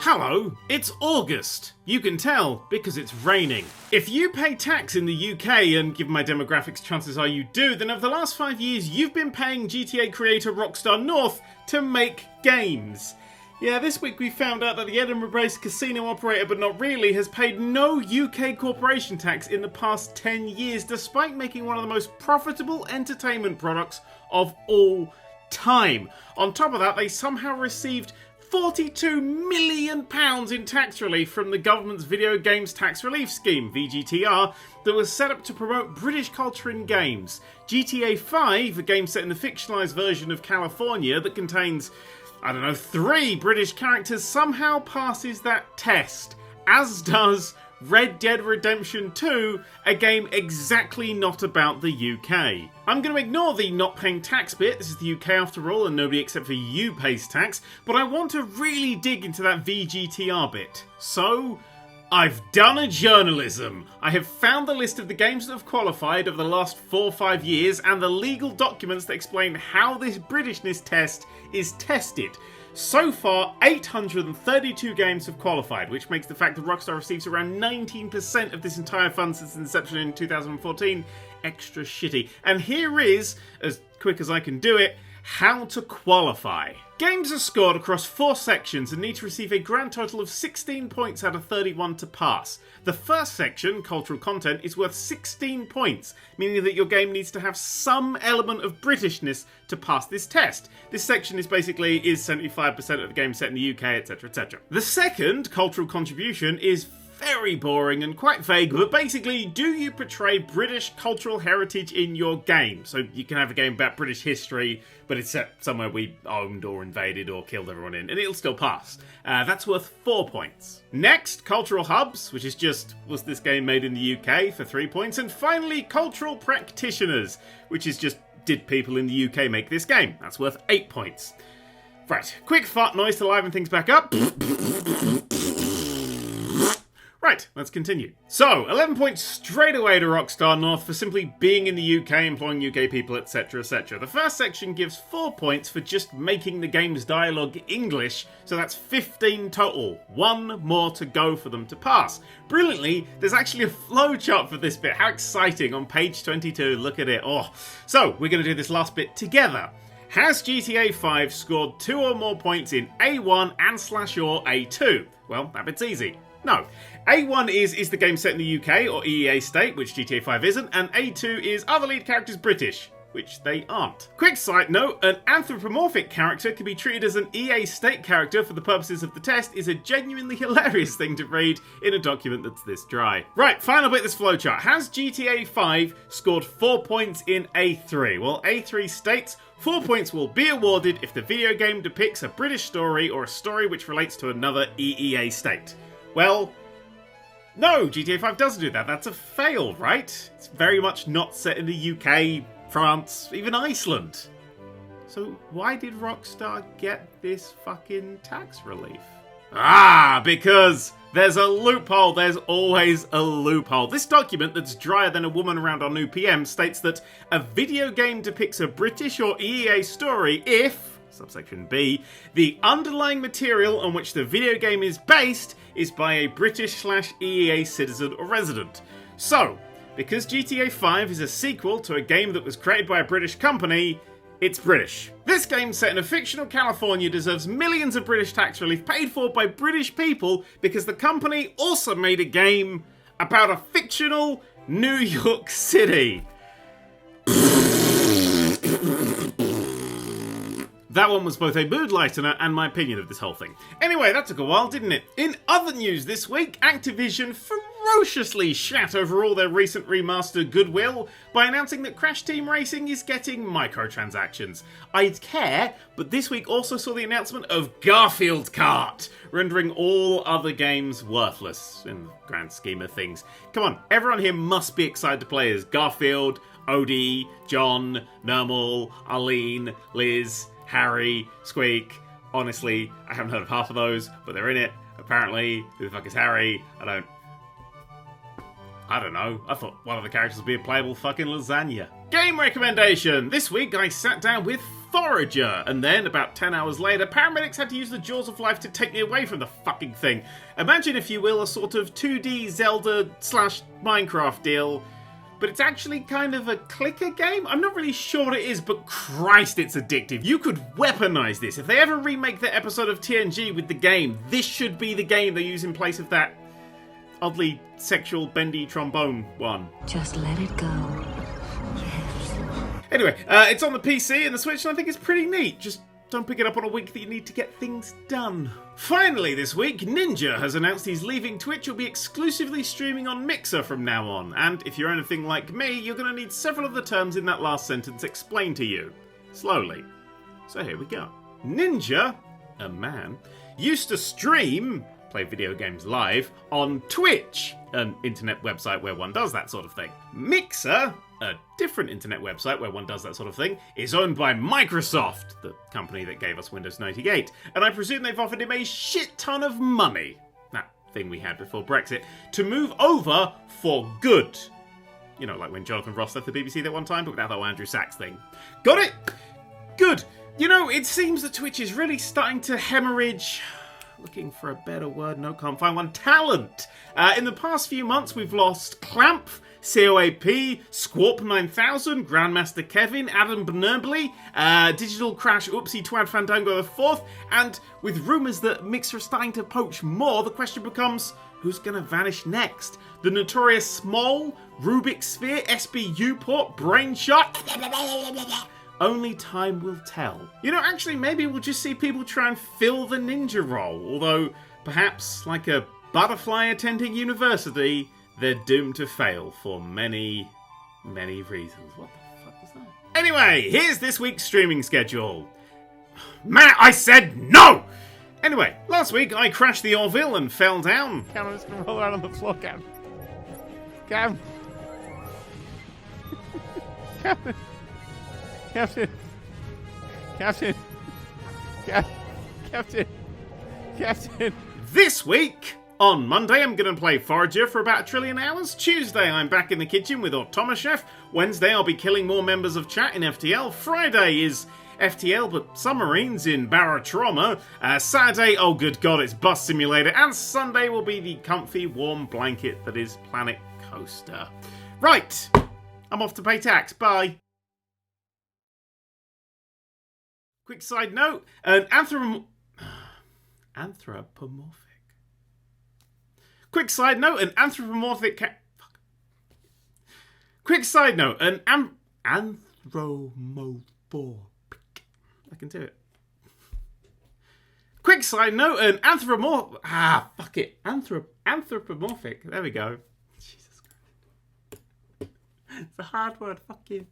Hello, it's August. You can tell because it's raining. If you pay tax in the UK, and given my demographics, chances are you do, then over the last 5 years you've been paying GTA creator Rockstar North to make games. Yeah, this week we found out that the Edinburgh-based casino operator, but not really, has paid no UK corporation tax in the past 10 years, despite making one of the most profitable entertainment products of all time. On top of that, they somehow received £42 million in tax relief from the government's Video Games Tax Relief Scheme, VGTR, that was set up to promote British culture in games. GTA 5, a game set in the fictionalised version of California that contains, 3 British characters, somehow passes that test, as does Red Dead Redemption 2, a game exactly not about the UK. I'm going to ignore the not paying tax bit, this is the UK after all and nobody except for you pays tax, but I want to really dig into that VGTR bit. So, I've done a journalism. I have found the list of the games that have qualified over the last 4 or 5 years and the legal documents that explain how this Britishness test is tested. So far, 832 games have qualified, which makes the fact that Rockstar receives around 19% of this entire fund since inception in 2014 extra shitty. And here is, as quick as I can do it, how to qualify. Games are scored across 4 sections and need to receive a grand total of 16 points out of 31 to pass. The first section, cultural content, is worth 16 points, meaning that your game needs to have some element of Britishness to pass this test. This section is 75% of the game set in the UK, etc, etc. The second, cultural contribution, is very boring and quite vague, but basically, do you portray British cultural heritage in your game? So you can have a game about British history, but it's set somewhere we owned or invaded or killed everyone in, and it'll still pass. That's worth 4 points. Next, cultural hubs, which is just, was this game made in the UK, for 3 points. And finally, cultural practitioners, which is just, did people in the UK make this game? That's worth 8 points. Right, quick fart noise to liven things back up. Right, let's continue. So, 11 points straight away to Rockstar North for simply being in the UK, employing UK people, etc, etc. The first section gives 4 points for just making the game's dialogue English, so that's 15 total. 1 more to go for them to pass. Brilliantly, there's actually a flowchart for this bit. How exciting, on page 22, look at it. Oh, so, we're going to do this last bit together. Has GTA 5 scored 2 or more points in A1 and /or A2? Well, that bit's easy. No. A1 is the game set in the UK or EEA state, which GTA 5 isn't, and A2 is are the lead characters British, which they aren't. Quick side note, an anthropomorphic character can be treated as an EA state character for the purposes of the test is a genuinely hilarious thing to read in a document that's this dry. Right, final bit of this flowchart. Has GTA 5 scored 4 points in A3? Well, A3 states 4 points will be awarded if the video game depicts a British story or a story which relates to another EEA state. Well, no, GTA 5 doesn't do that. That's a fail, right? It's very much not set in the UK, France, even Iceland. So why did Rockstar get this fucking tax relief? Ah, because there's a loophole. There's always a loophole. This document that's drier than a woman around our new PM states that a video game depicts a British or EEA story if, subsection B, the underlying material on which the video game is based is by a British/EEA citizen or resident. So, because GTA 5 is a sequel to a game that was created by a British company, it's British. This game set in a fictional California deserves millions of British tax relief paid for by British people because the company also made a game about a fictional New York City. That one was both a mood lightener and my opinion of this whole thing. Anyway, that took a while, didn't it? In other news this week, Activision ferociously shat over all their recent remastered goodwill by announcing that Crash Team Racing is getting microtransactions. I'd care, but this week also saw the announcement of Garfield Kart, rendering all other games worthless in the grand scheme of things. Come on, everyone here must be excited to play as Garfield, Odie, John, Nermal, Arlene, Liz, Harry, Squeak. Honestly, I haven't heard of half of those, but they're in it. Apparently, who the fuck is Harry? I don't know. I thought one of the characters would be a playable fucking lasagna. Game recommendation! This week I sat down with Forager. And then, about 10 hours later, paramedics had to use the jaws of life to take me away from the fucking thing. Imagine, if you will, a sort of 2D Zelda/Minecraft deal. But it's actually kind of a clicker game? I'm not really sure what it is, but Christ, it's addictive. You could weaponize this. If they ever remake the episode of TNG with the game, this should be the game they use in place of that oddly sexual bendy trombone one. Just let it go. Yes. Anyway, it's on the PC and the Switch, and I think it's pretty neat. Just don't pick it up on a week that you need to get things done. Finally this week, Ninja has announced he's leaving Twitch. He'll be exclusively streaming on Mixer from now on. And if you're anything like me, you're going to need several of the terms in that last sentence explained to you. Slowly. So here we go. Ninja, a man, used to stream, play video games live, on Twitch, an internet website where one does that sort of thing. Mixer, a different internet website where one does that sort of thing, is owned by Microsoft, the company that gave us Windows 98, and I presume they've offered him a shit ton of money, that thing we had before Brexit, to move over for good. You know, like when Jonathan Ross left the BBC that one time, but without that Andrew Sachs thing. Got it? Good. You know, it seems that Twitch is really starting to hemorrhage... Looking for a better word, no, can't find one. Talent! In the past few months, we've lost Clamp, COAP, Squawp 9000, Grandmaster Kevin, Adam Bernably, Digital Crash, Oopsie Twad Fandango IV, and with rumours that Mixer is starting to poach more, the question becomes, who's going to vanish next? The notorious Small, Rubik's Sphere, SBU Port, Brainshot? Only time will tell. You know, actually, maybe we'll just see people try and fill the ninja role, although perhaps, like a butterfly attending university, they're doomed to fail for many, many reasons. What the fuck was that? Anyway, here's this week's streaming schedule. Man, I said no! Anyway, last week I crashed the Orville and fell down. Cam, I'm just gonna roll around on the floor, Cam. Cam. Captain. Captain. Captain. Captain. Captain. This week, on Monday, I'm going to play Forager for about 1 trillion hours. Tuesday, I'm back in the kitchen with Automachef. Wednesday, I'll be killing more members of chat in FTL. Friday is FTL, but submarines in Barotrauma. Saturday, oh good god, it's Bus Simulator. And Sunday will be the comfy, warm blanket that is Planet Coaster. Right, I'm off to pay tax. Bye. Quick side note, an anthropomorphic. Quick side note, an anthropomorphic Quick side note, an anthropomorphic. I can do it. Quick side note, an anthropomorphic. Anthropomorphic. There we go. Jesus Christ. It's a hard word. Fuck you.